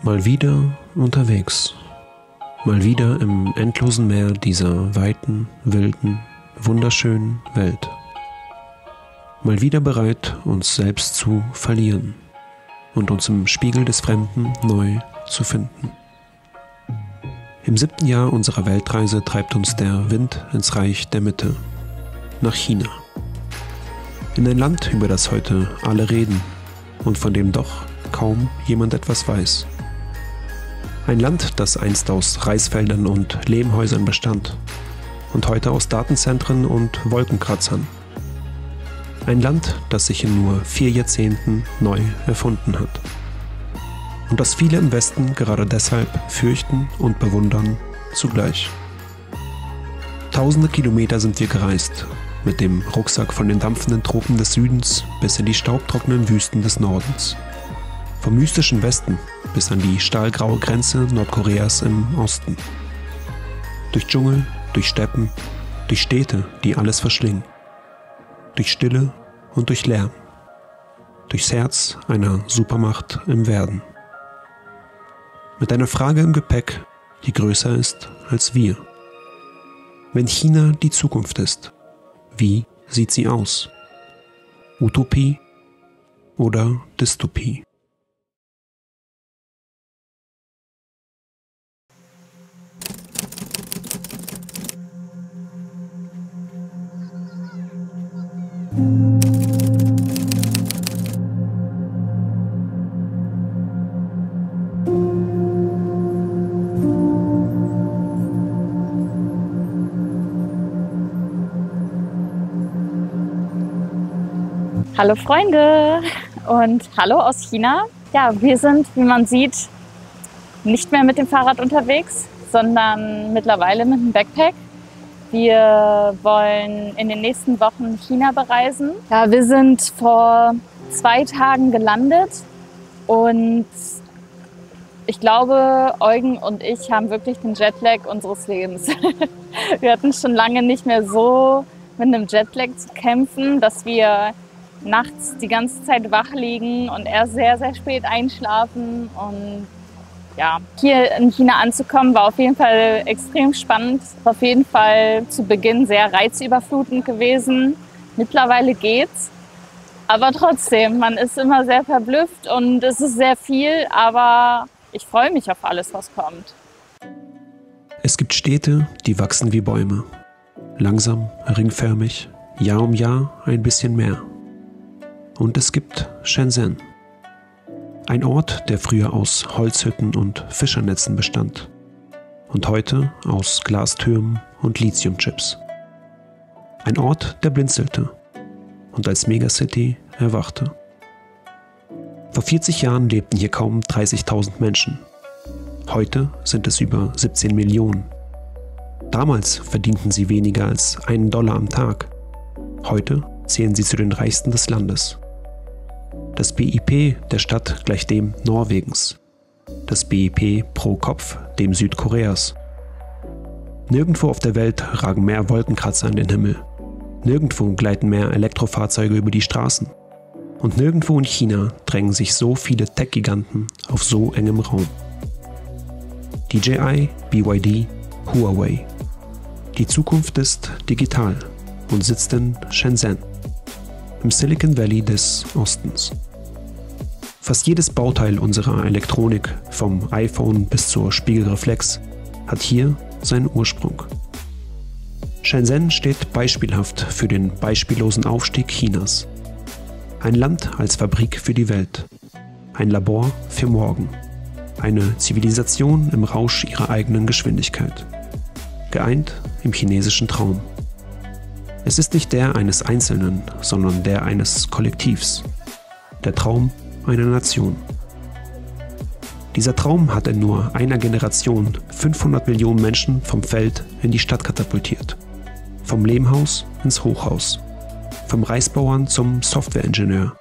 Mal wieder unterwegs, mal wieder im endlosen Meer dieser weiten, wilden, wunderschönen Welt. Mal wieder bereit, uns selbst zu verlieren und uns im Spiegel des Fremden neu zu finden. Im 7. Jahr unserer Weltreise treibt uns der Wind ins Reich der Mitte, nach China. In ein Land, über das heute alle reden und von dem doch kaum jemand etwas weiß. Ein Land, das einst aus Reisfeldern und Lehmhäusern bestand und heute aus Datenzentren und Wolkenkratzern. Ein Land, das sich in nur 4 Jahrzehnten neu erfunden hat. Und das viele im Westen gerade deshalb fürchten und bewundern zugleich. Tausende Kilometer sind wir gereist, mit dem Rucksack von den dampfenden Tropen des Südens bis in die staubtrockenen Wüsten des Nordens. Vom mystischen Westen bis an die stahlgraue Grenze Nordkoreas im Osten. Durch Dschungel, durch Steppen, durch Städte, die alles verschlingen. Durch Stille und durch Lärm. Durchs Herz einer Supermacht im Werden. Mit einer Frage im Gepäck, die größer ist als wir. Wenn China die Zukunft ist, wie sieht sie aus? Utopie oder Dystopie? Hallo Freunde und hallo aus China. Ja, wir sind, wie man sieht, nicht mehr mit dem Fahrrad unterwegs, sondern mittlerweile mit dem Backpack. Wir wollen in den nächsten Wochen China bereisen. Ja, wir sind vor 2 Tagen gelandet und ich glaube, Eugen und ich haben wirklich den Jetlag unseres Lebens. Wir hatten schon lange nicht mehr so mit einem Jetlag zu kämpfen, dass wir nachts die ganze Zeit wach liegen und erst sehr, sehr spät einschlafen. Und ja, hier in China anzukommen, war auf jeden Fall extrem spannend. Auf jeden Fall zu Beginn sehr reizüberflutend gewesen. Mittlerweile geht's. Aber trotzdem, man ist immer sehr verblüfft und es ist sehr viel, aber ich freue mich auf alles, was kommt. Es gibt Städte, die wachsen wie Bäume. Langsam, ringförmig, Jahr um Jahr ein bisschen mehr. Und es gibt Shenzhen. Ein Ort, der früher aus Holzhütten und Fischernetzen bestand und heute aus Glastürmen und Lithiumchips. Ein Ort, der blinzelte und als Megacity erwachte. Vor 40 Jahren lebten hier kaum 30.000 Menschen. Heute sind es über 17 Millionen. Damals verdienten sie weniger als $1 am Tag. Heute zählen sie zu den reichsten des Landes. Das BIP der Stadt gleicht dem Norwegens. Das BIP pro Kopf dem Südkoreas. Nirgendwo auf der Welt ragen mehr Wolkenkratzer in den Himmel. Nirgendwo gleiten mehr Elektrofahrzeuge über die Straßen. Und nirgendwo in China drängen sich so viele Tech-Giganten auf so engem Raum. DJI, BYD, Huawei. Die Zukunft ist digital und sitzt in Shenzhen, im Silicon Valley des Ostens. Fast jedes Bauteil unserer Elektronik, vom iPhone bis zur Spiegelreflex, hat hier seinen Ursprung. Shenzhen steht beispielhaft für den beispiellosen Aufstieg Chinas. Ein Land als Fabrik für die Welt. Ein Labor für morgen. Eine Zivilisation im Rausch ihrer eigenen Geschwindigkeit. Geeint im chinesischen Traum. Es ist nicht der eines Einzelnen, sondern der eines Kollektivs. Der Traum einer Nation. Dieser Traum hat in nur einer Generation 500 Millionen Menschen vom Feld in die Stadt katapultiert. Vom Lehmhaus ins Hochhaus. Vom Reisbauern zum Softwareingenieur.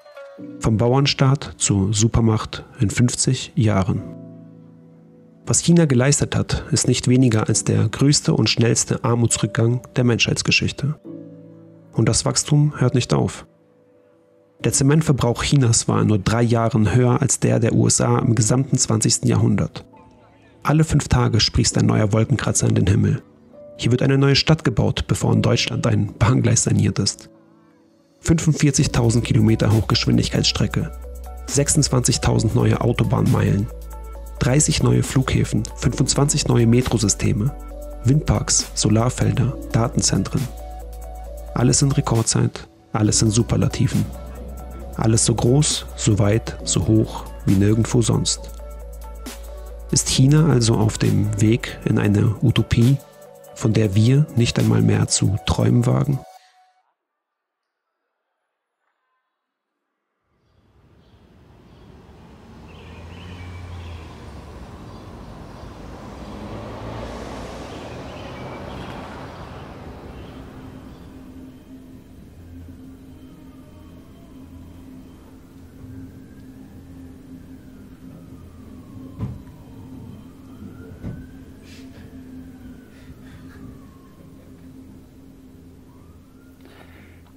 Vom Bauernstaat zur Supermacht in 50 Jahren. Was China geleistet hat, ist nicht weniger als der größte und schnellste Armutsrückgang der Menschheitsgeschichte. Und das Wachstum hört nicht auf. Der Zementverbrauch Chinas war in nur 3 Jahren höher als der USA im gesamten 20. Jahrhundert. Alle 5 Tage sprießt ein neuer Wolkenkratzer in den Himmel. Hier wird eine neue Stadt gebaut, bevor in Deutschland ein Bahngleis saniert ist. 45.000 Kilometer Hochgeschwindigkeitsstrecke, 26.000 neue Autobahnmeilen, 30 neue Flughäfen, 25 neue Metrosysteme, Windparks, Solarfelder, Datenzentren. Alles in Rekordzeit, alles in Superlativen. Alles so groß, so weit, so hoch wie nirgendwo sonst. Ist China also auf dem Weg in eine Utopie, von der wir nicht einmal mehr zu träumen wagen?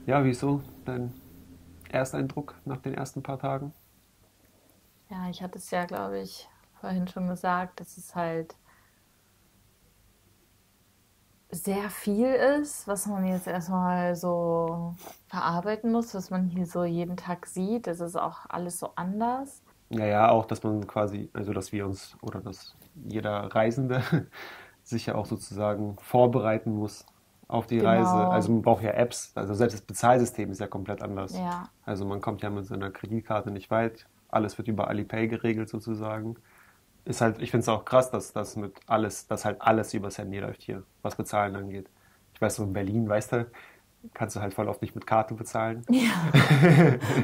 Ja, wieso dein Ersteindruck nach den ersten paar Tagen? Ja, ich hatte es ja, glaube ich, vorhin schon gesagt, dass es halt sehr viel ist, was man jetzt erstmal so verarbeiten muss, was man hier so jeden Tag sieht. Das ist auch alles so anders. Naja, auch, dass man quasi, also dass wir uns oder dass jeder Reisende sich ja auch sozusagen vorbereiten muss auf die Reise. Genau. Also man braucht ja Apps, also selbst das Bezahlsystem ist ja komplett anders. Ja, Also man kommt ja mit seiner Kreditkarte nicht weit, alles wird über Alipay geregelt sozusagen. Ist halt, ich finde es auch krass, dass das mit alles, dass halt alles übers Handy läuft hier, was Bezahlen angeht. Ich weiß so in Berlin, weißt du, kannst du halt voll oft nicht mit Karte bezahlen. ja.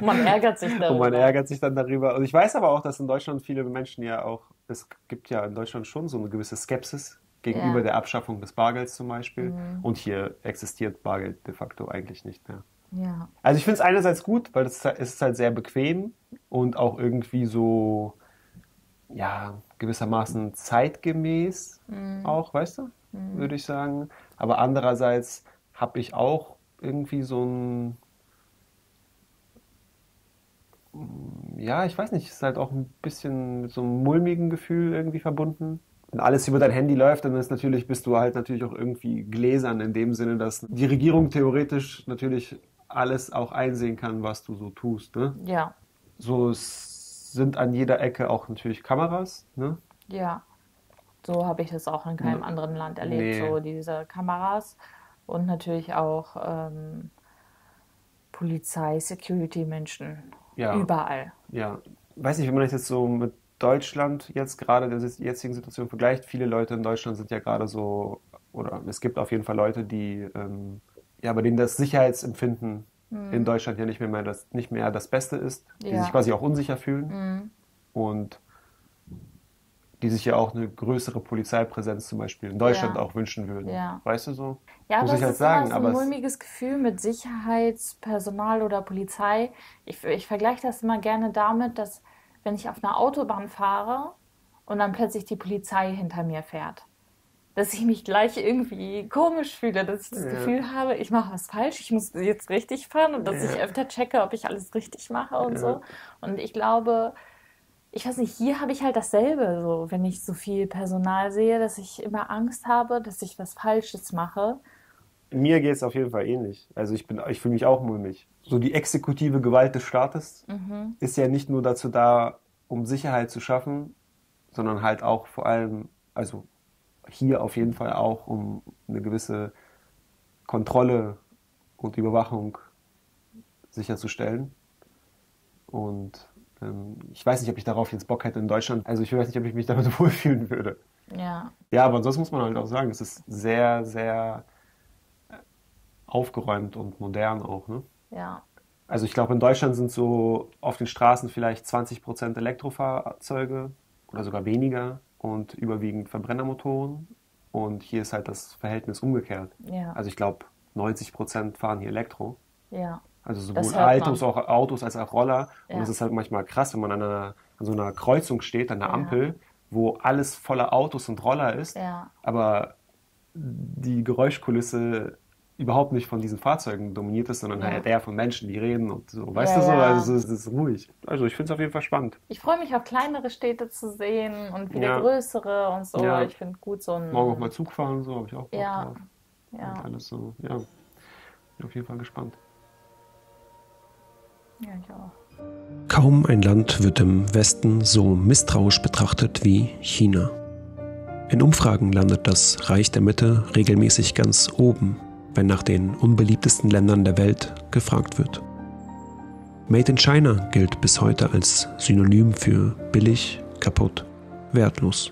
Man ärgert sich Und man darüber. ärgert sich dann darüber. Und ich weiß aber auch, dass in Deutschland viele Menschen ja auch, es gibt ja in Deutschland schon so eine gewisse Skepsis gegenüber Ja. der Abschaffung des Bargelds zum Beispiel. Und hier existiert Bargeld de facto eigentlich nicht mehr. Ja. Also ich finde es einerseits gut, weil es ist halt sehr bequem und auch irgendwie so, ja, gewissermaßen zeitgemäß auch, weißt du, würde ich sagen. Aber andererseits habe ich auch irgendwie so ein, ja, ich weiß nicht, ist halt auch ein bisschen mit so einem mulmigen Gefühl irgendwie verbunden. Wenn alles über dein Handy läuft, dann ist natürlich, bist du halt natürlich auch irgendwie gläsern in dem Sinne, dass die Regierung theoretisch natürlich alles auch einsehen kann, was du so tust. Ne? Ja. So es sind an jeder Ecke auch natürlich Kameras. Ne? Ja. So habe ich das auch in keinem anderen Land erlebt, Nee, so diese Kameras und natürlich auch Polizei, Security-Menschen ja, überall. ja. Weiß nicht, wenn man das jetzt so mit Deutschland jetzt gerade der jetzigen Situation vergleicht. Viele Leute in Deutschland sind ja gerade so, oder es gibt auf jeden Fall Leute, die, ja, bei denen das Sicherheitsempfinden in Deutschland ja nicht mehr das Beste ist, die sich Ja. quasi auch unsicher fühlen und die sich ja auch eine größere Polizeipräsenz zum Beispiel in Deutschland Ja. auch wünschen würden. Ja. Weißt du so? Ja, Muss aber ich es halt ist immer sagen, so ein aber es, mulmiges Gefühl mit Sicherheitspersonal oder Polizei. Ich vergleiche das immer gerne damit, dass wenn ich auf einer Autobahn fahre und dann plötzlich die Polizei hinter mir fährt, dass ich mich gleich irgendwie komisch fühle, dass ich das ja, Gefühl habe, ich mache was falsch, ich muss jetzt richtig fahren und dass ich ja, öfter checke, ob ich alles richtig mache und ja. so. Und ich glaube, ich weiß nicht, hier habe ich halt dasselbe, so wenn ich so viel Personal sehe, dass ich immer Angst habe, dass ich was Falsches mache. Mir geht es auf jeden Fall ähnlich. Also ich fühle mich auch mulmig. So die exekutive Gewalt des Staates ist ja nicht nur dazu da, um Sicherheit zu schaffen, sondern halt auch vor allem, also hier auf jeden Fall auch, um eine gewisse Kontrolle und Überwachung sicherzustellen. Und ich weiß nicht, ob ich darauf jetzt Bock hätte in Deutschland. Also ich weiß nicht, ob ich mich damit wohlfühlen würde. Ja, Ja, aber ansonsten muss man halt auch sagen, es ist sehr, sehr aufgeräumt und modern auch, ne? ja, Also ich glaube, in Deutschland sind so auf den Straßen vielleicht 20% Elektrofahrzeuge oder sogar weniger und überwiegend Verbrennermotoren. Und hier ist halt das Verhältnis umgekehrt. ja, Also ich glaube, 90% fahren hier Elektro. ja. Also Das sowohl hört man. Autos als auch Roller. Und es Ja, ist halt manchmal krass, wenn man an so einer Kreuzung steht, an der ja, Ampel, wo alles voller Autos und Roller ist, ja, aber die Geräuschkulisse überhaupt nicht von diesen Fahrzeugen dominiert ist, sondern halt eher von Menschen, die reden und so. Weißt Ja, du so? ja. Also es ist ruhig. Also ich finde es auf jeden Fall spannend. Ich freue mich auch kleinere Städte zu sehen und wieder Ja, größere und so. ja. Ich finde gut so Morgen auch ein, mal Zug fahren, so habe ich auch Bock ja, drauf. Und ja, alles so, ja. Bin auf jeden Fall gespannt. ja, ich auch. Kaum ein Land wird im Westen so misstrauisch betrachtet wie China. In Umfragen landet das Reich der Mitte regelmäßig ganz oben, wenn nach den unbeliebtesten Ländern der Welt gefragt wird. Made in China gilt bis heute als Synonym für billig, kaputt, wertlos.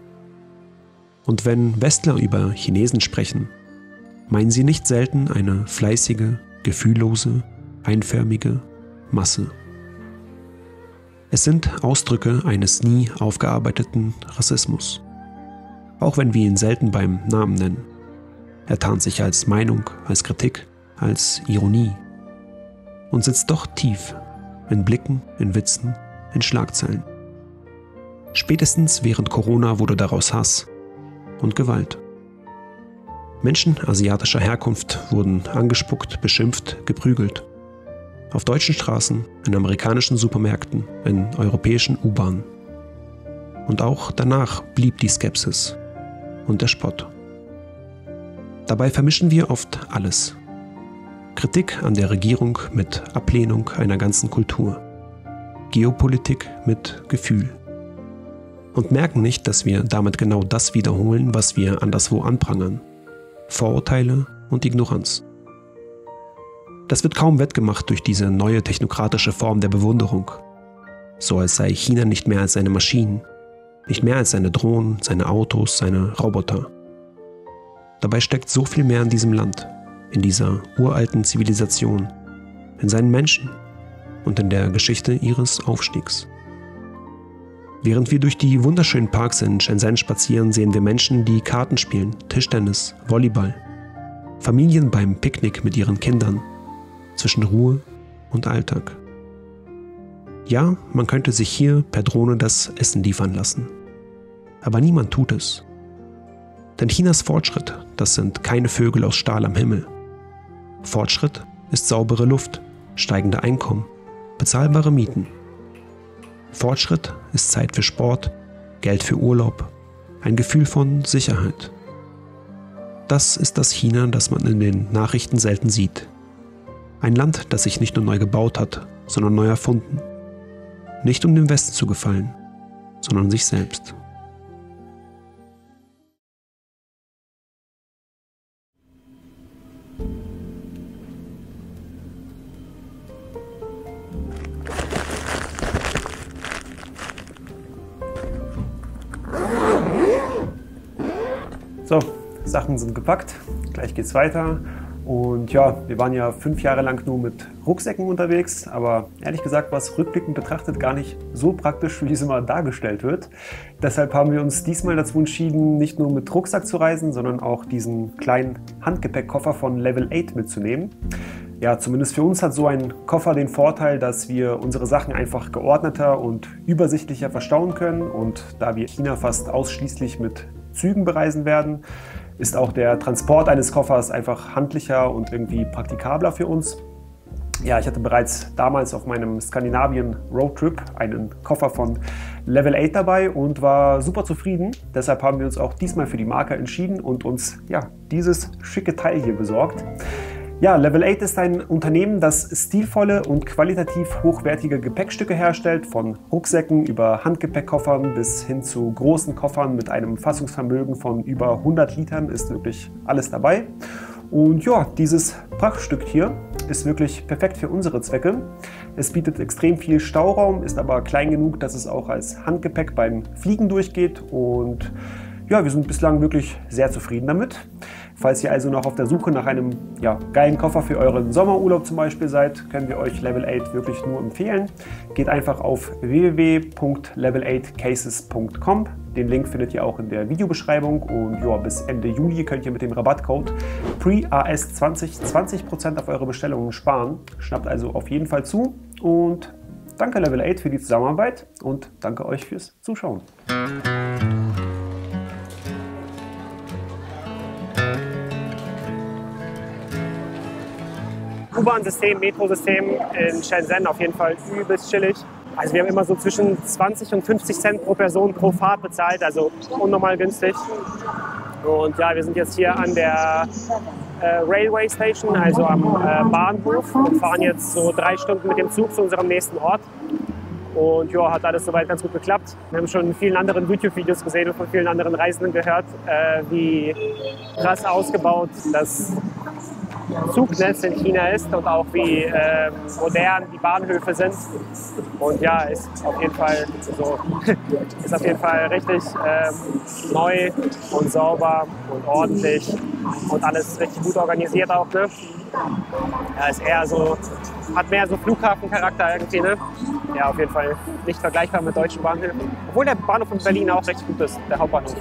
Und wenn Westler über Chinesen sprechen, meinen sie nicht selten eine fleißige, gefühllose, einförmige Masse. Es sind Ausdrücke eines nie aufgearbeiteten Rassismus. Auch wenn wir ihn selten beim Namen nennen. Er tarnt sich als Meinung, als Kritik, als Ironie und sitzt doch tief in Blicken, in Witzen, in Schlagzeilen. Spätestens während Corona wurde daraus Hass und Gewalt. Menschen asiatischer Herkunft wurden angespuckt, beschimpft, geprügelt. Auf deutschen Straßen, in amerikanischen Supermärkten, in europäischen U-Bahnen. Und auch danach blieb die Skepsis und der Spott. Dabei vermischen wir oft alles. Kritik an der Regierung mit Ablehnung einer ganzen Kultur. Geopolitik mit Gefühl. Und merken nicht, dass wir damit genau das wiederholen, was wir anderswo anprangern. Vorurteile und Ignoranz. Das wird kaum wettgemacht durch diese neue technokratische Form der Bewunderung. So als sei China nicht mehr als seine Maschinen, nicht mehr als seine Drohnen, seine Autos, seine Roboter. Dabei steckt so viel mehr in diesem Land, in dieser uralten Zivilisation, in seinen Menschen und in der Geschichte ihres Aufstiegs. Während wir durch die wunderschönen Parks in Shenzhen spazieren, sehen wir Menschen, die Karten spielen, Tischtennis, Volleyball. Familien beim Picknick mit ihren Kindern, zwischen Ruhe und Alltag. Ja, man könnte sich hier per Drohne das Essen liefern lassen. Aber niemand tut es. Denn Chinas Fortschritt, das sind keine Vögel aus Stahl am Himmel. Fortschritt ist saubere Luft, steigende Einkommen, bezahlbare Mieten. Fortschritt ist Zeit für Sport, Geld für Urlaub, ein Gefühl von Sicherheit. Das ist das China, das man in den Nachrichten selten sieht. Ein Land, das sich nicht nur neu gebaut hat, sondern neu erfunden. Nicht um dem Westen zu gefallen, sondern sich selbst. So, Sachen sind gepackt, gleich geht's weiter. Und ja, wir waren ja 5 Jahre lang nur mit Rucksäcken unterwegs, aber ehrlich gesagt war es rückblickend betrachtet gar nicht so praktisch, wie es immer dargestellt wird. Deshalb haben wir uns diesmal dazu entschieden, nicht nur mit Rucksack zu reisen, sondern auch diesen kleinen Handgepäckkoffer von Level 8 mitzunehmen. Ja, zumindest für uns hat so ein Koffer den Vorteil, dass wir unsere Sachen einfach geordneter und übersichtlicher verstauen können. Und da wir China fast ausschließlich mit Zügen bereisen werden, ist auch der Transport eines Koffers einfach handlicher und irgendwie praktikabler für uns. Ja, ich hatte bereits damals auf meinem Skandinavien-Roadtrip einen Koffer von Level 8 dabei und war super zufrieden. Deshalb haben wir uns auch diesmal für die Marke entschieden und uns dieses schicke Teil hier besorgt. Ja, Level 8 ist ein Unternehmen, das stilvolle und qualitativ hochwertige Gepäckstücke herstellt, von Rucksäcken über Handgepäckkoffern bis hin zu großen Koffern mit einem Fassungsvermögen von über 100 Litern ist wirklich alles dabei. Und ja, dieses Prachtstück hier ist wirklich perfekt für unsere Zwecke. Es bietet extrem viel Stauraum, ist aber klein genug, dass es auch als Handgepäck beim Fliegen durchgeht und ja, wir sind bislang wirklich sehr zufrieden damit. Falls ihr also noch auf der Suche nach einem geilen Koffer für euren Sommerurlaub zum Beispiel seid, können wir euch Level 8 wirklich nur empfehlen. Geht einfach auf www.level8cases.com. Den Link findet ihr auch in der Videobeschreibung und bis Ende Juli könnt ihr mit dem Rabattcode PREAS20 20% auf eure Bestellungen sparen. Schnappt also auf jeden Fall zu und danke Level 8 für die Zusammenarbeit und danke euch fürs Zuschauen. U-Bahn-System, Metrosystem in Shenzhen auf jeden Fall übelst chillig. Also wir haben immer so zwischen 20 und 50 Cent pro Person pro Fahrt bezahlt, also unnormal günstig. Und ja, wir sind jetzt hier an der Railway Station, also am Bahnhof, und fahren jetzt so 3 Stunden mit dem Zug zu unserem nächsten Ort. Und ja, hat alles soweit ganz gut geklappt. Wir haben schon in vielen anderen YouTube-Videos gesehen und von vielen anderen Reisenden gehört, wie krass ausgebaut das Zugnetz in China ist und auch wie modern die Bahnhöfe sind. Und ja, ist auf jeden Fall richtig neu und sauber und ordentlich und alles richtig gut organisiert auch. Ne? Ja, ist eher so, hat mehr so Flughafencharakter irgendwie. Ne? Ja, auf jeden Fall nicht vergleichbar mit deutschen Bahnhöfen. Obwohl der Bahnhof in Berlin auch recht gut ist, der Hauptbahnhof.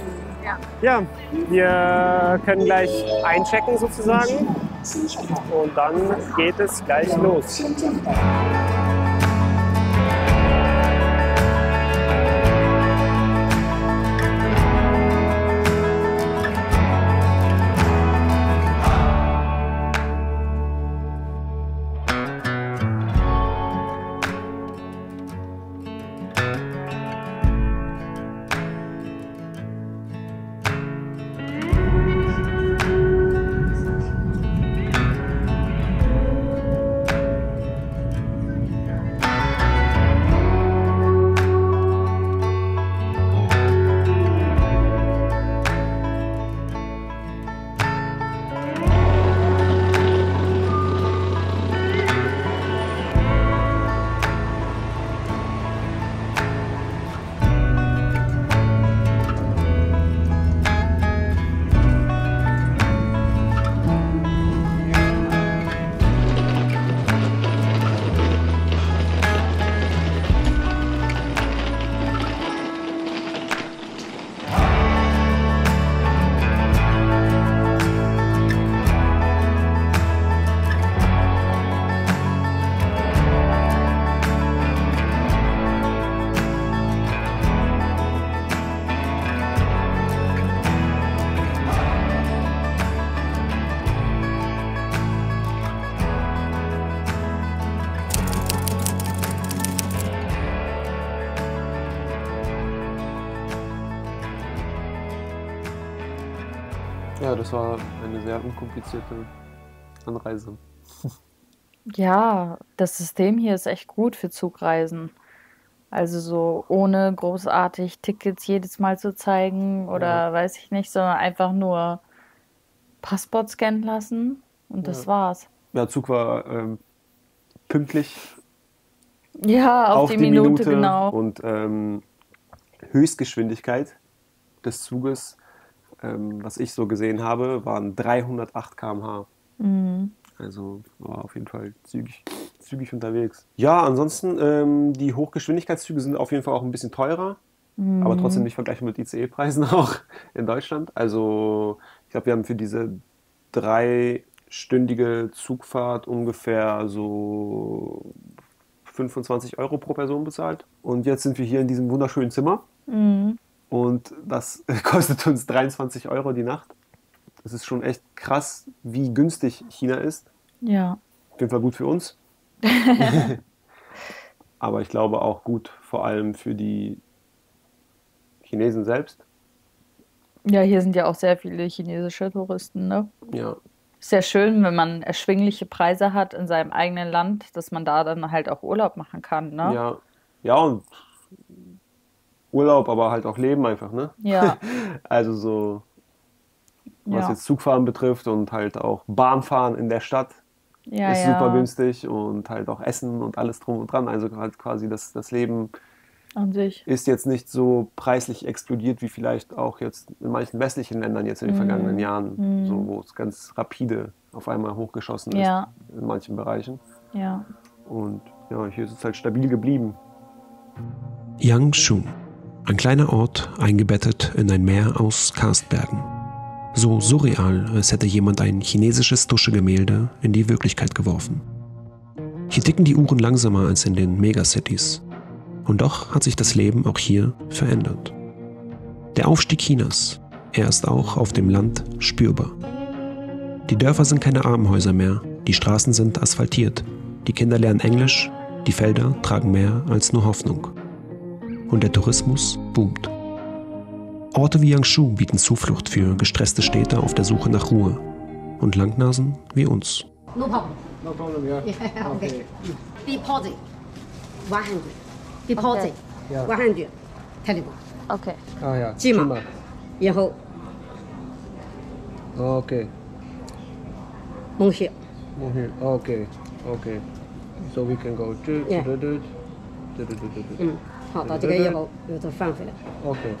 Ja, wir können gleich einchecken sozusagen und dann geht es gleich los. Ja, das war eine sehr unkomplizierte Anreise. Ja, das System hier ist echt gut für Zugreisen. Also so ohne großartig Tickets jedes Mal zu zeigen oder weiß ich nicht, sondern einfach nur Passport scannen lassen und das war's. Ja, Zug war pünktlich Ja, auf die Minute genau. Und Höchstgeschwindigkeit des Zuges, was ich so gesehen habe, waren 308 km/h. Mhm. Also war auf jeden Fall zügig unterwegs. Ja, ansonsten, die Hochgeschwindigkeitszüge sind auf jeden Fall auch ein bisschen teurer, aber trotzdem nicht vergleichbar mit ICE-Preisen auch in Deutschland. Also ich glaube, wir haben für diese 3-stündige Zugfahrt ungefähr so 25 € pro Person bezahlt. Und jetzt sind wir hier in diesem wunderschönen Zimmer. Mhm. Und das kostet uns 23 € die Nacht. Das ist schon echt krass, wie günstig China ist. Ja. Auf jeden Fall gut für uns. Aber ich glaube auch gut vor allem für die Chinesen selbst. Ja, hier sind ja auch sehr viele chinesische Touristen, ne? Ja. Ist ja schön, wenn man erschwingliche Preise hat in seinem eigenen Land, dass man da dann halt auch Urlaub machen kann, ne? Ja, ja, und Urlaub, aber halt auch Leben einfach, ne? Ja. Also so, was Ja. jetzt Zugfahren betrifft und halt auch Bahnfahren in der Stadt Ja, ist ja. super günstig und halt auch Essen und alles drum und dran. Also halt quasi das Leben An sich. ist jetzt nicht so preislich explodiert wie vielleicht auch jetzt in manchen westlichen Ländern jetzt in den vergangenen Jahren, so, wo es ganz rapide auf einmal hochgeschossen ist Ja. in manchen Bereichen. Ja. Und ja, hier ist es halt stabil geblieben. Yangshu, ein kleiner Ort eingebettet in ein Meer aus Karstbergen. So surreal, als hätte jemand ein chinesisches Tuschegemälde in die Wirklichkeit geworfen. Hier ticken die Uhren langsamer als in den Megacities. Und doch hat sich das Leben auch hier verändert. Der Aufstieg Chinas, er ist auch auf dem Land spürbar. Die Dörfer sind keine Armenhäuser mehr, Die Straßen sind asphaltiert, die Kinder lernen Englisch, die Felder tragen mehr als nur Hoffnung. Und der Tourismus boomt. Orte wie Yangshu bieten Zuflucht für gestresste Städter auf der Suche nach Ruhe und Langnasen wie uns. No problem. No problem, yeah. Yeah, okay. Deposit 100. Deposit Okay. 100. Telephone. Okay. Ah ja. Chima. 然后 Okay. 蒙血。 Okay. Okay. So we can go. Yeah. 好，到这个以后又再返回来。 Okay.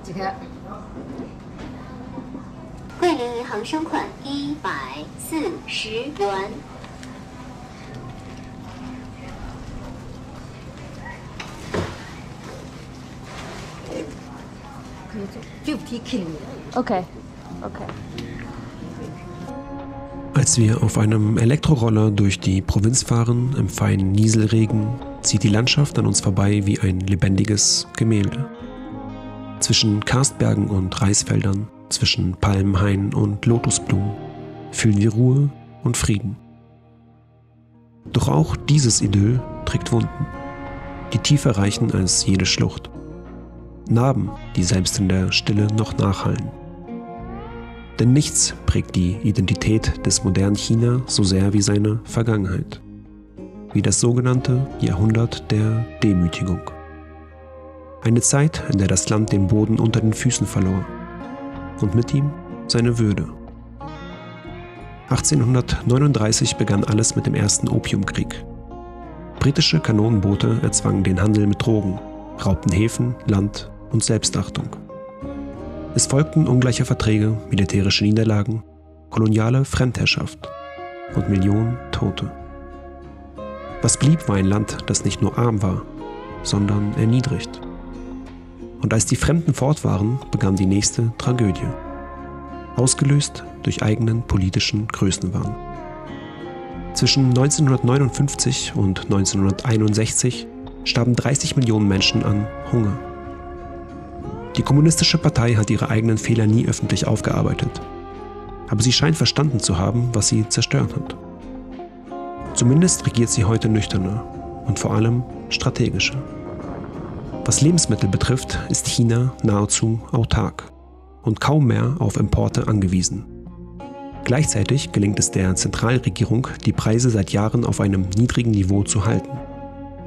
这个。桂林银行收款140元。可以走50 Kilometer. Okay. Okay. Als wir auf einem Elektroroller durch die Provinz fahren, im feinen Nieselregen, zieht die Landschaft an uns vorbei wie ein lebendiges Gemälde. Zwischen Karstbergen und Reisfeldern, zwischen Palmenhainen und Lotusblumen fühlen wir Ruhe und Frieden. Doch auch dieses Idyll trägt Wunden, die tiefer reichen als jede Schlucht. Narben, die selbst in der Stille noch nachhallen. Denn nichts prägt die Identität des modernen China so sehr wie seine Vergangenheit. Wie das sogenannte Jahrhundert der Demütigung. Eine Zeit, in der das Land den Boden unter den Füßen verlor. Und mit ihm seine Würde. 1839 begann alles mit dem ersten Opiumkrieg. Britische Kanonenboote erzwangen den Handel mit Drogen, raubten Häfen, Land und Selbstachtung. Es folgten ungleiche Verträge, militärische Niederlagen, koloniale Fremdherrschaft und Millionen Tote. Was blieb, war ein Land, das nicht nur arm war, sondern erniedrigt. Und als die Fremden fort waren, begann die nächste Tragödie. Ausgelöst durch eigenen politischen Größenwahn. Zwischen 1959 und 1961 starben 30 Millionen Menschen an Hunger. Die Kommunistische Partei hat ihre eigenen Fehler nie öffentlich aufgearbeitet. Aber sie scheint verstanden zu haben, was sie zerstört hat. Zumindest regiert sie heute nüchterner und vor allem strategischer. Was Lebensmittel betrifft, ist China nahezu autark und kaum mehr auf Importe angewiesen. Gleichzeitig gelingt es der Zentralregierung, die Preise seit Jahren auf einem niedrigen Niveau zu halten.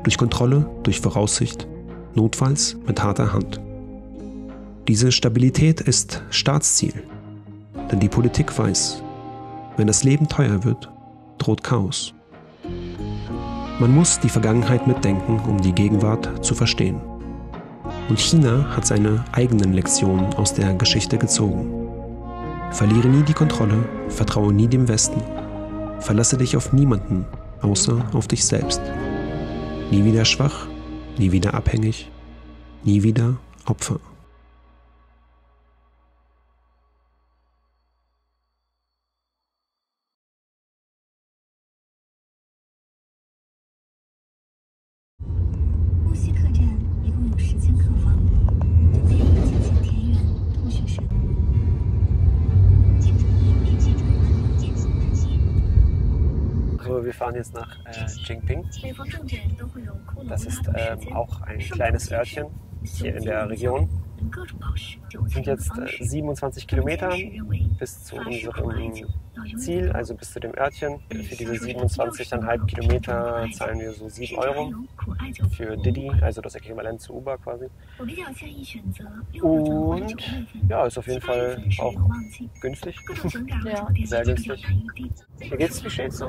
Durch Kontrolle, durch Voraussicht, notfalls mit harter Hand. Diese Stabilität ist Staatsziel. Denn die Politik weiß, wenn das Leben teuer wird, droht Chaos. Man muss die Vergangenheit mitdenken, um die Gegenwart zu verstehen. Und China hat seine eigenen Lektionen aus der Geschichte gezogen. Verliere nie die Kontrolle, vertraue nie dem Westen. Verlasse dich auf niemanden, außer auf dich selbst. Nie wieder schwach, nie wieder abhängig, nie wieder Opfer. So, wir fahren jetzt nach Jingping. Das ist auch ein kleines Örtchen hier in der Region. Es sind jetzt 27 Kilometer bis zu unserem Ziel, also bis zu dem Örtchen. Für diese 27,5 Kilometer zahlen wir so 7 Euro für Didi, also das Äquivalent zu Uber quasi. Und ja, ist auf jeden Fall auch günstig. Ja. Sehr günstig. Wie geht's? Wie steht's so?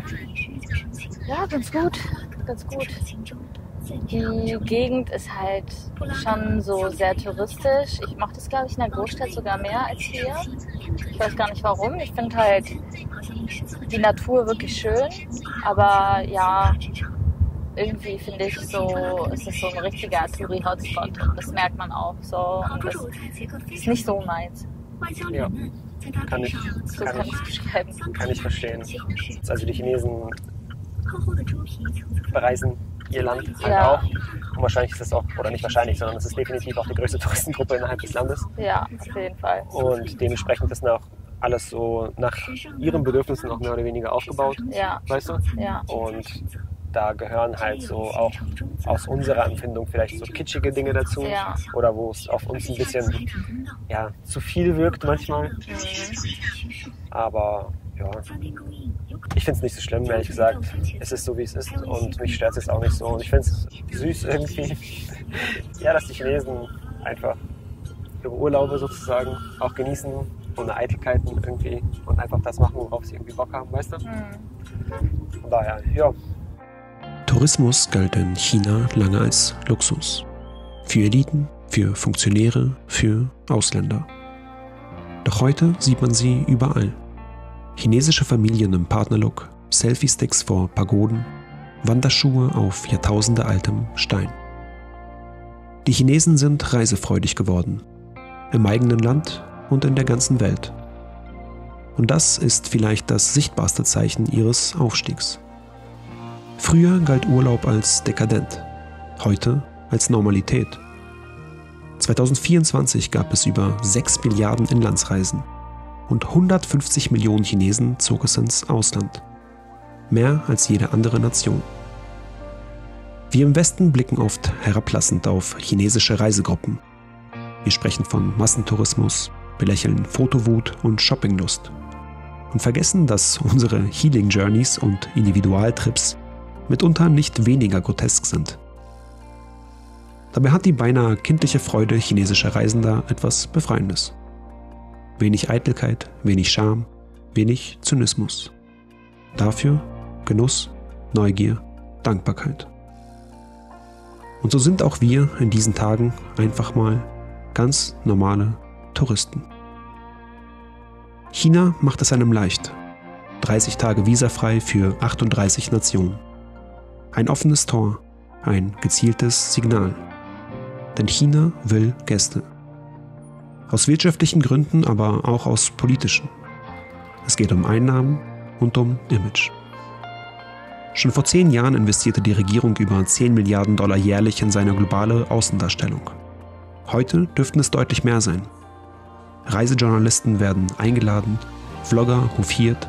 Ja, ganz gut. Ganz gut. Die Gegend ist halt schon so sehr touristisch. Ich mache das, glaube ich, in der Großstadt sogar mehr als hier. Ich weiß gar nicht warum. Ich finde halt die Natur wirklich schön. Aber ja, irgendwie finde ich so, ist es so ein richtiger Touri-Hotspot. Und das merkt man auch so. Und das ist nicht so meins. Ja, kann ich beschreiben. Kann ich verstehen. Also die Chinesen bereisen ihr Land halt Ja. auch. Und wahrscheinlich ist das auch, oder nicht wahrscheinlich, sondern es ist definitiv auch die größte Touristengruppe innerhalb des Landes. Ja, auf jeden Fall. Und dementsprechend ist auch alles so nach ihren Bedürfnissen auch mehr oder weniger aufgebaut, Ja. weißt du? Ja. Und da gehören halt so auch aus unserer Empfindung vielleicht so kitschige Dinge dazu. Ja. Oder wo es auf uns ein bisschen zu viel wirkt manchmal. Aber ja, ich finde es nicht so schlimm, ehrlich gesagt. Es ist so, wie es ist und mich stört es jetzt auch nicht so. Und ich finde es süß irgendwie, dass die Chinesen einfach ihre Urlaube sozusagen auch genießen, ohne Eitelkeiten irgendwie und einfach das machen, worauf sie irgendwie Bock haben, weißt du? Von daher, ja. Tourismus galt in China lange als Luxus. Für Eliten, für Funktionäre, für Ausländer. Doch heute sieht man sie überall. Chinesische Familien im Partnerlook, Selfie-Sticks vor Pagoden, Wanderschuhe auf jahrtausendealtem Stein. Die Chinesen sind reisefreudig geworden. Im eigenen Land und in der ganzen Welt. Und das ist vielleicht das sichtbarste Zeichen ihres Aufstiegs. Früher galt Urlaub als dekadent, heute als Normalität. 2024 gab es über 6 Milliarden Inlandsreisen und 150 Millionen Chinesen zog es ins Ausland. Mehr als jede andere Nation. Wir im Westen blicken oft herablassend auf chinesische Reisegruppen. Wir sprechen von Massentourismus, belächeln Fotowut und Shoppinglust und vergessen, dass unsere Healing Journeys und Individualtrips mitunter nicht weniger grotesk sind. Dabei hat die beinahe kindliche Freude chinesischer Reisender etwas Befreiendes. Wenig Eitelkeit, wenig Scham, wenig Zynismus. Dafür Genuss, Neugier, Dankbarkeit. Und so sind auch wir in diesen Tagen einfach mal ganz normale Touristen. China macht es einem leicht. 30 Tage visafrei für 38 Nationen. Ein offenes Tor, ein gezieltes Signal. Denn China will Gäste. Aus wirtschaftlichen Gründen, aber auch aus politischen. Es geht um Einnahmen und um Image. Schon vor 10 Jahren investierte die Regierung über 10 Milliarden Dollar jährlich in seine globale Außendarstellung. Heute dürften es deutlich mehr sein. Reisejournalisten werden eingeladen, Vlogger hofiert,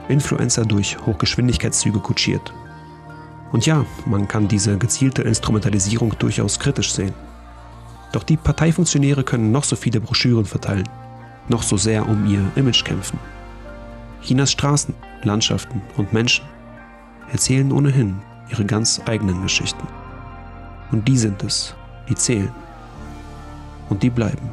Influencer durch Hochgeschwindigkeitszüge kutschiert. Und ja, man kann diese gezielte Instrumentalisierung durchaus kritisch sehen. Doch die Parteifunktionäre können noch so viele Broschüren verteilen, noch so sehr um ihr Image kämpfen. Chinas Straßen, Landschaften und Menschen erzählen ohnehin ihre ganz eigenen Geschichten. Und die sind es, die zählen. Und die bleiben.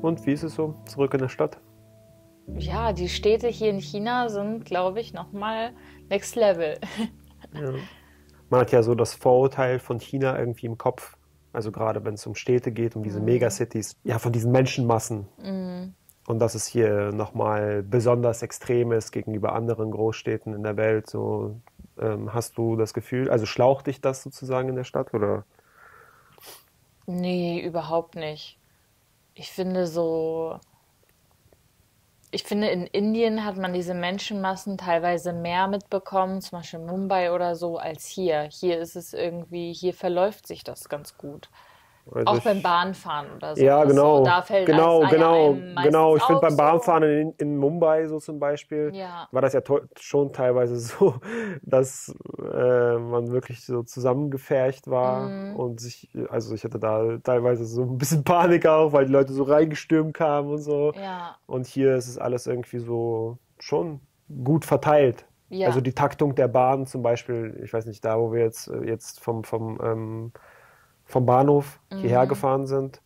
Und wie ist es so? Zurück in der Stadt? Ja, die Städte hier in China sind, glaube ich, nochmal next level. Ja. Man hat ja so das Vorurteil von China irgendwie im Kopf. Also gerade wenn es um Städte geht, um diese Megacities, ja, von diesen Menschenmassen. Und dass es hier nochmal besonders extrem ist gegenüber anderen Großstädten in der Welt. So, hast du das Gefühl, also schlaucht dich das sozusagen in der Stadt, oder? Nee, überhaupt nicht. Ich finde in Indien hat man diese Menschenmassen teilweise mehr mitbekommen, zum Beispiel in Mumbai oder so, als hier. Hier ist es irgendwie, hier verläuft sich das ganz gut. Also auch beim Bahnfahren oder so. Ja, genau. So, da fällt Genau. einem meistens Ich finde auf, beim Bahnfahren in Mumbai so zum Beispiel, Ja. war das ja schon teilweise so, dass man wirklich so zusammengepfercht war und also ich hatte da teilweise so ein bisschen Panik auch, weil die Leute so reingestürmt kamen und so. Ja. Und hier ist es alles irgendwie so schon gut verteilt. Ja. Also die Taktung der Bahn zum Beispiel, ich weiß nicht, da wo wir jetzt vom Bahnhof hierher gefahren sind.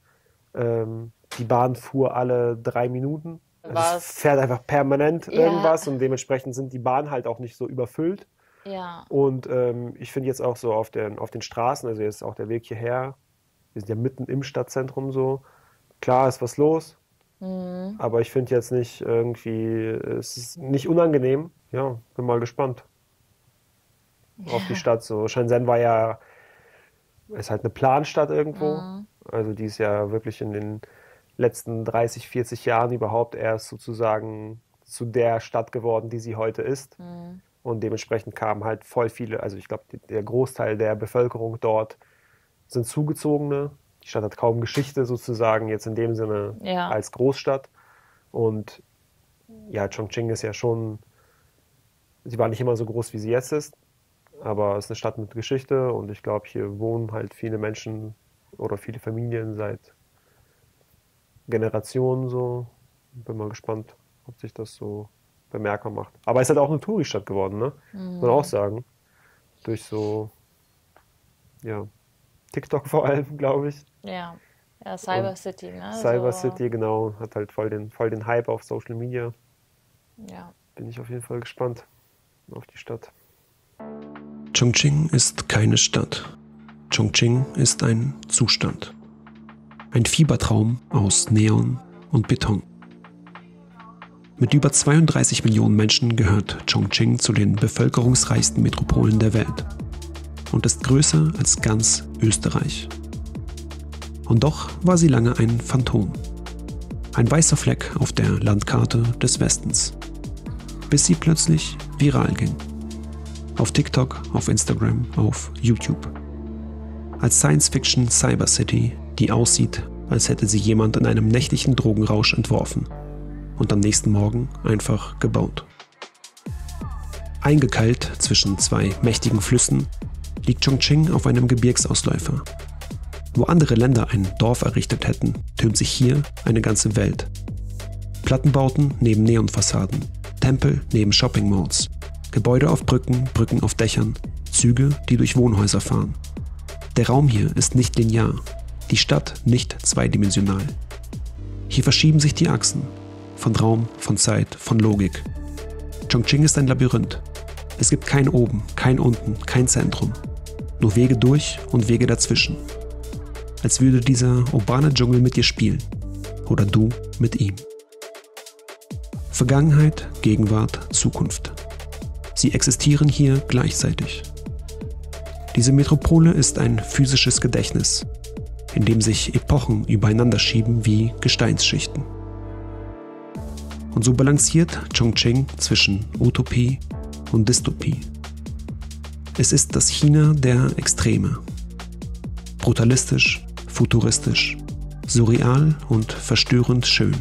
Die Bahn fuhr alle 3 Minuten. Also es fährt einfach permanent irgendwas und dementsprechend sind die Bahnen halt auch nicht so überfüllt. Ja. Und ich finde jetzt auch so auf den Straßen, also jetzt auch der Weg hierher, wir sind ja mitten im Stadtzentrum so, klar ist was los, aber ich finde jetzt nicht irgendwie, es ist nicht unangenehm. Ja, bin mal gespannt auf die Stadt. So Shenzhen ist halt eine Planstadt irgendwo. Also die ist ja wirklich in den letzten 30, 40 Jahren überhaupt erst sozusagen zu der Stadt geworden, die sie heute ist. Und dementsprechend kamen halt voll viele, also ich glaube, der Großteil der Bevölkerung dort sind Zugezogene. Die Stadt hat kaum Geschichte sozusagen, jetzt in dem Sinne als Großstadt. Und ja, Chongqing ist ja schon, sie war nicht immer so groß, wie sie jetzt ist. Aber es ist eine Stadt mit Geschichte und ich glaube, hier wohnen halt viele Menschen oder viele Familien seit Generationen so. Bin mal gespannt, ob sich das so bemerkbar macht. Aber es ist halt auch eine Touri-Stadt geworden, ne? Muss man auch sagen. Durch so, ja, TikTok vor allem, glaube ich. Ja, Cyber City, ne? Cyber City, genau. Hat halt voll den Hype auf Social Media. Ja. Bin ich auf jeden Fall gespannt auf die Stadt. Chongqing ist keine Stadt. Chongqing ist ein Zustand. Ein Fiebertraum aus Neon und Beton. Mit über 32 Millionen Menschen gehört Chongqing zu den bevölkerungsreichsten Metropolen der Welt und ist größer als ganz Österreich. Und doch war sie lange ein Phantom. Ein weißer Fleck auf der Landkarte des Westens. Bis sie plötzlich viral ging. Auf TikTok, auf Instagram, auf YouTube. Als Science-Fiction Cyber City, die aussieht, als hätte sie jemand in einem nächtlichen Drogenrausch entworfen und am nächsten Morgen einfach gebaut. Eingekeilt zwischen 2 mächtigen Flüssen liegt Chongqing auf einem Gebirgsausläufer. Wo andere Länder ein Dorf errichtet hätten, türmt sich hier eine ganze Welt. Plattenbauten neben Neonfassaden, Tempel neben Shopping-Malls, Gebäude auf Brücken, Brücken auf Dächern, Züge, die durch Wohnhäuser fahren. Der Raum hier ist nicht linear, die Stadt nicht zweidimensional. Hier verschieben sich die Achsen, von Raum, von Zeit, von Logik. Chongqing ist ein Labyrinth. Es gibt kein Oben, kein Unten, kein Zentrum. Nur Wege durch und Wege dazwischen. Als würde dieser urbane Dschungel mit dir spielen. Oder du mit ihm. Vergangenheit, Gegenwart, Zukunft. Sie existieren hier gleichzeitig. Diese Metropole ist ein physisches Gedächtnis, in dem sich Epochen übereinander schieben wie Gesteinsschichten. Und so balanciert Chongqing zwischen Utopie und Dystopie. Es ist das China der Extreme. Brutalistisch, futuristisch, surreal und verstörend schön.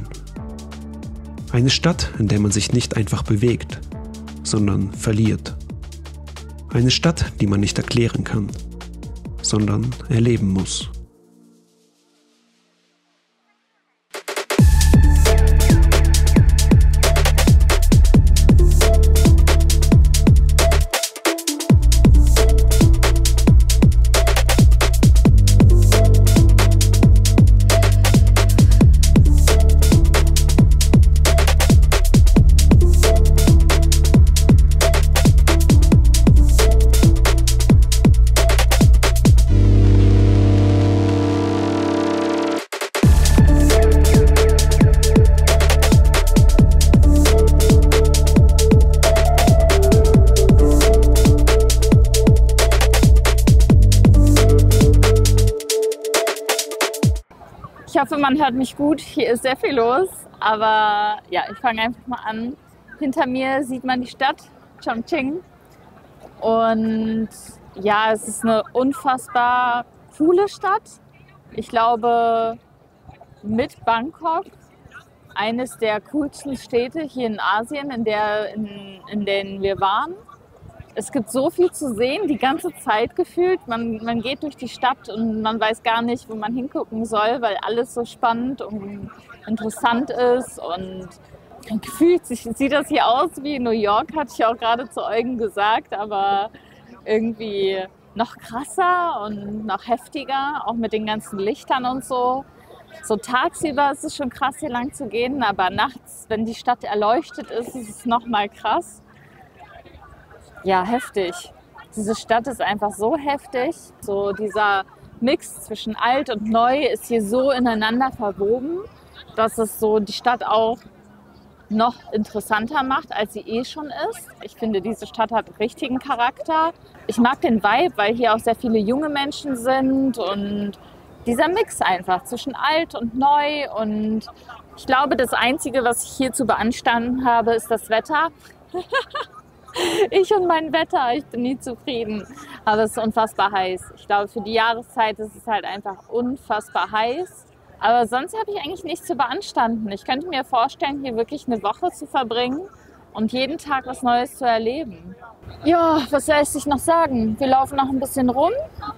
Eine Stadt, in der man sich nicht einfach bewegt, sondern verliert. Eine Stadt, die man nicht erklären kann, sondern erleben muss. Ich hoffe, man hört mich gut. Hier ist sehr viel los. Aber ja, ich fange einfach mal an. Hinter mir sieht man die Stadt Chongqing. Und ja, es ist eine unfassbar coole Stadt. Ich glaube, mit Bangkok eines der coolsten Städte hier in Asien, in denen wir waren. Es gibt so viel zu sehen, die ganze Zeit gefühlt. Man geht durch die Stadt und man weiß gar nicht, wo man hingucken soll, weil alles so spannend und interessant ist. Und gefühlt sieht das hier aus wie New York, hatte ich auch gerade zu Eugen gesagt, aber irgendwie noch krasser und noch heftiger, auch mit den ganzen Lichtern und so. So tagsüber ist es schon krass, hier lang zu gehen, aber nachts, wenn die Stadt erleuchtet ist, ist es noch mal krass. Ja, heftig. Diese Stadt ist einfach so heftig. So dieser Mix zwischen alt und neu ist hier so ineinander verwoben, dass es so die Stadt auch noch interessanter macht, als sie eh schon ist. Ich finde, diese Stadt hat richtigen Charakter. Ich mag den Vibe, weil hier auch sehr viele junge Menschen sind und dieser Mix einfach zwischen alt und neu. Und ich glaube, das Einzige, was ich hier zu beanstanden habe, ist das Wetter. Ich und mein Wetter, ich bin nie zufrieden. Aber es ist unfassbar heiß. Ich glaube, für die Jahreszeit ist es halt einfach unfassbar heiß. Aber sonst habe ich eigentlich nichts zu beanstanden. Ich könnte mir vorstellen, hier wirklich eine Woche zu verbringen und jeden Tag was Neues zu erleben. Ja, was lässt sich noch sagen? Wir laufen noch ein bisschen rum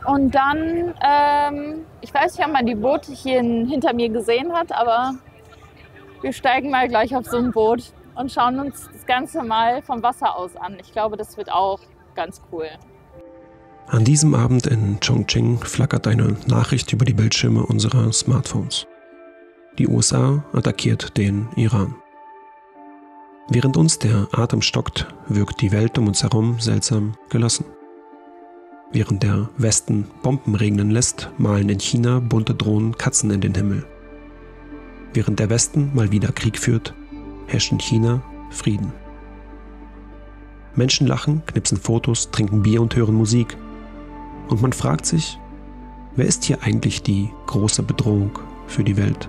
und dann, ich weiß nicht, ob man die Boote hier hinter mir gesehen hat, aber wir steigen mal gleich auf so ein Boot und schauen uns das Ganze mal vom Wasser aus an. Ich glaube, das wird auch ganz cool. An diesem Abend in Chongqing flackert eine Nachricht über die Bildschirme unserer Smartphones. Die USA attackiert den Iran. Während uns der Atem stockt, wirkt die Welt um uns herum seltsam gelassen. Während der Westen Bomben regnen lässt, malen in China bunte Drohnen Katzen in den Himmel. Während der Westen mal wieder Krieg führt, herrscht in China Frieden. Menschen lachen, knipsen Fotos, trinken Bier und hören Musik. Und man fragt sich, wer ist hier eigentlich die große Bedrohung für die Welt?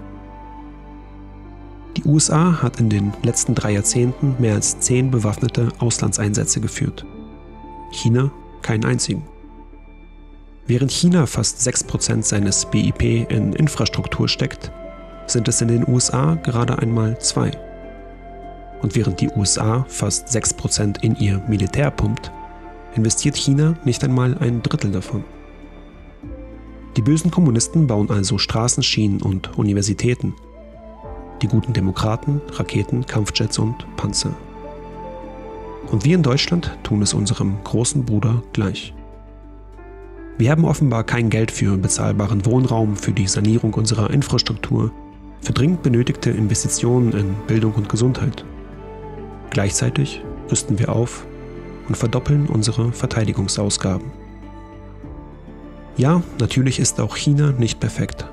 Die USA hat in den letzten 3 Jahrzehnten mehr als 10 bewaffnete Auslandseinsätze geführt. China keinen einzigen. Während China fast 6% seines BIP in Infrastruktur steckt, sind es in den USA gerade einmal 2. Und während die USA fast 6% in ihr Militär pumpt, investiert China nicht einmal ein Drittel davon. Die bösen Kommunisten bauen also Straßen, Schienen und Universitäten. Die guten Demokraten, Raketen, Kampfjets und Panzer. Und wir in Deutschland tun es unserem großen Bruder gleich. Wir haben offenbar kein Geld für bezahlbaren Wohnraum, für die Sanierung unserer Infrastruktur, für dringend benötigte Investitionen in Bildung und Gesundheit. Gleichzeitig rüsten wir auf und verdoppeln unsere Verteidigungsausgaben. Ja, natürlich ist auch China nicht perfekt.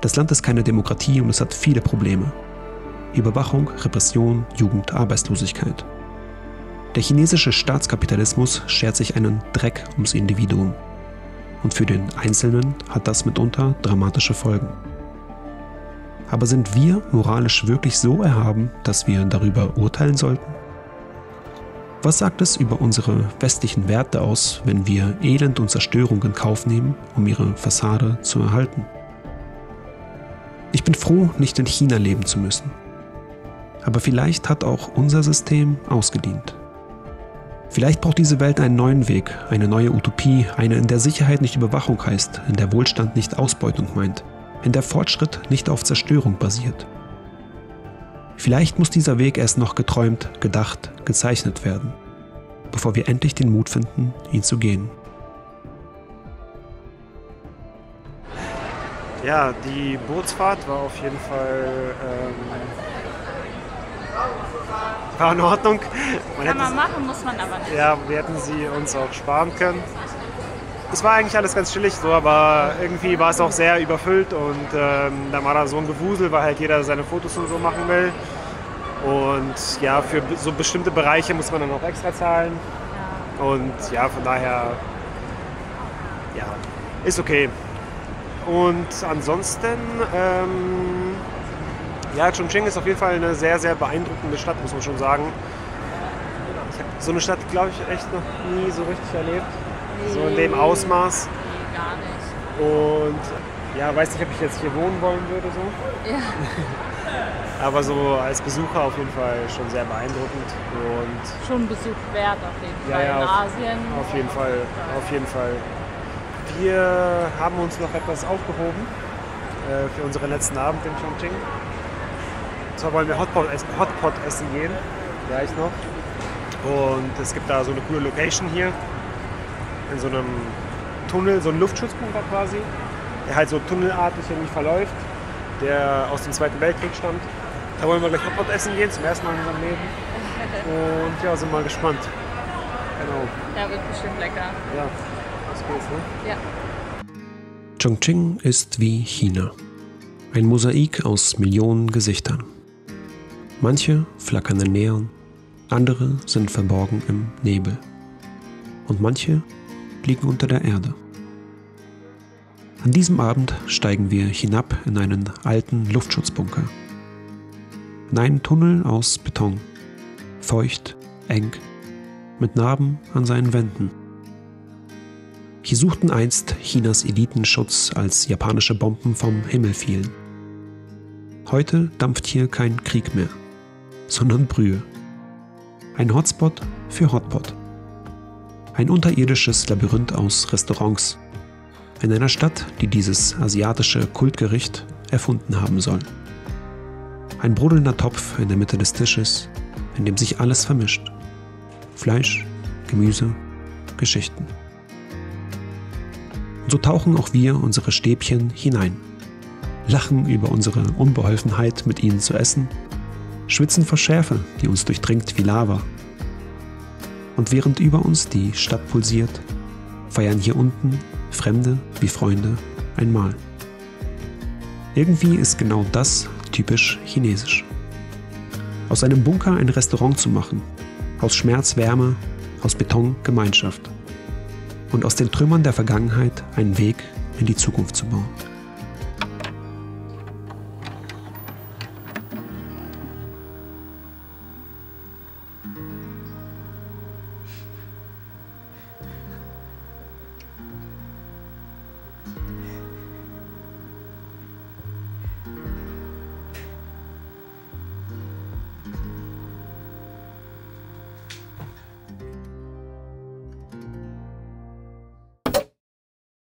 Das Land ist keine Demokratie und es hat viele Probleme. Überwachung, Repression, Jugend, Arbeitslosigkeit. Der chinesische Staatskapitalismus schert sich einen Dreck ums Individuum. Und für den Einzelnen hat das mitunter dramatische Folgen. Aber sind wir moralisch wirklich so erhaben, dass wir darüber urteilen sollten? Was sagt es über unsere westlichen Werte aus, wenn wir Elend und Zerstörung in Kauf nehmen, um ihre Fassade zu erhalten? Ich bin froh, nicht in China leben zu müssen. Aber vielleicht hat auch unser System ausgedient. Vielleicht braucht diese Welt einen neuen Weg, eine neue Utopie, eine, in der Sicherheit nicht Überwachung heißt, in der Wohlstand nicht Ausbeutung meint, in der Fortschritt nicht auf Zerstörung basiert. Vielleicht muss dieser Weg erst noch geträumt, gedacht, gezeichnet werden, bevor wir endlich den Mut finden, ihn zu gehen. Ja, die Bootsfahrt war auf jeden Fall war in Ordnung. Kann man machen, muss man aber nicht. Ja, wir hätten sie uns auch sparen können. Es war eigentlich alles ganz chillig so, aber irgendwie war es auch sehr überfüllt und da war da so ein Gewusel, weil halt jeder seine Fotos und so machen will. Und ja, für so bestimmte Bereiche muss man dann auch extra zahlen. Ja. Und ja, von daher, ja, ist okay. Und ansonsten, ja, Chongqing ist auf jeden Fall eine sehr, sehr beeindruckende Stadt, muss man schon sagen. Ich habe so eine Stadt, glaube ich, echt noch nie so richtig erlebt. So in dem Ausmaß. Nee, gar nicht. Und ja, weiß nicht, ob ich jetzt hier wohnen wollen würde. So. Ja. Aber so als Besucher auf jeden Fall schon sehr beeindruckend. Und Schon Besuch wert auf jeden Fall in Asien. Auf jeden Fall, auf jeden Fall. Wir haben uns noch etwas aufgehoben für unseren letzten Abend in Chongqing. Und zwar wollen wir Hotpot essen gehen, gleich noch. Und es gibt da so eine coole Location hier, in so einem Tunnel, so ein Luftschutzbunker quasi, der halt so tunnelartig irgendwie verläuft, der aus dem Zweiten Weltkrieg stammt. Da wollen wir gleich Hotpot essen gehen, zum ersten Mal in unserem Leben. Und ja, sind mal gespannt. Genau. Ja, wird bestimmt lecker. Ja, das geht's, ne? Ja. Chongqing ist wie China. Ein Mosaik aus Millionen Gesichtern. Manche flackern in Neon, andere sind verborgen im Nebel. Und manche liegen unter der Erde. An diesem Abend steigen wir hinab in einen alten Luftschutzbunker. In einen Tunnel aus Beton. Feucht, eng, mit Narben an seinen Wänden. Hier suchten einst Chinas Eliten Schutz, als japanische Bomben vom Himmel fielen. Heute dampft hier kein Krieg mehr, sondern Brühe. Ein Hotspot für Hotpot. Ein unterirdisches Labyrinth aus Restaurants. In einer Stadt, die dieses asiatische Kultgericht erfunden haben soll. Ein brodelnder Topf in der Mitte des Tisches, in dem sich alles vermischt. Fleisch, Gemüse, Geschichten. Und so tauchen auch wir unsere Stäbchen hinein. Lachen über unsere Unbeholfenheit, mit ihnen zu essen. Schwitzen vor Schärfe, die uns durchdringt wie Lava. Und während über uns die Stadt pulsiert, feiern hier unten Fremde wie Freunde ein Mahl. Irgendwie ist genau das typisch chinesisch. Aus einem Bunker ein Restaurant zu machen, aus Schmerz Wärme, aus Beton Gemeinschaft und aus den Trümmern der Vergangenheit einen Weg in die Zukunft zu bauen.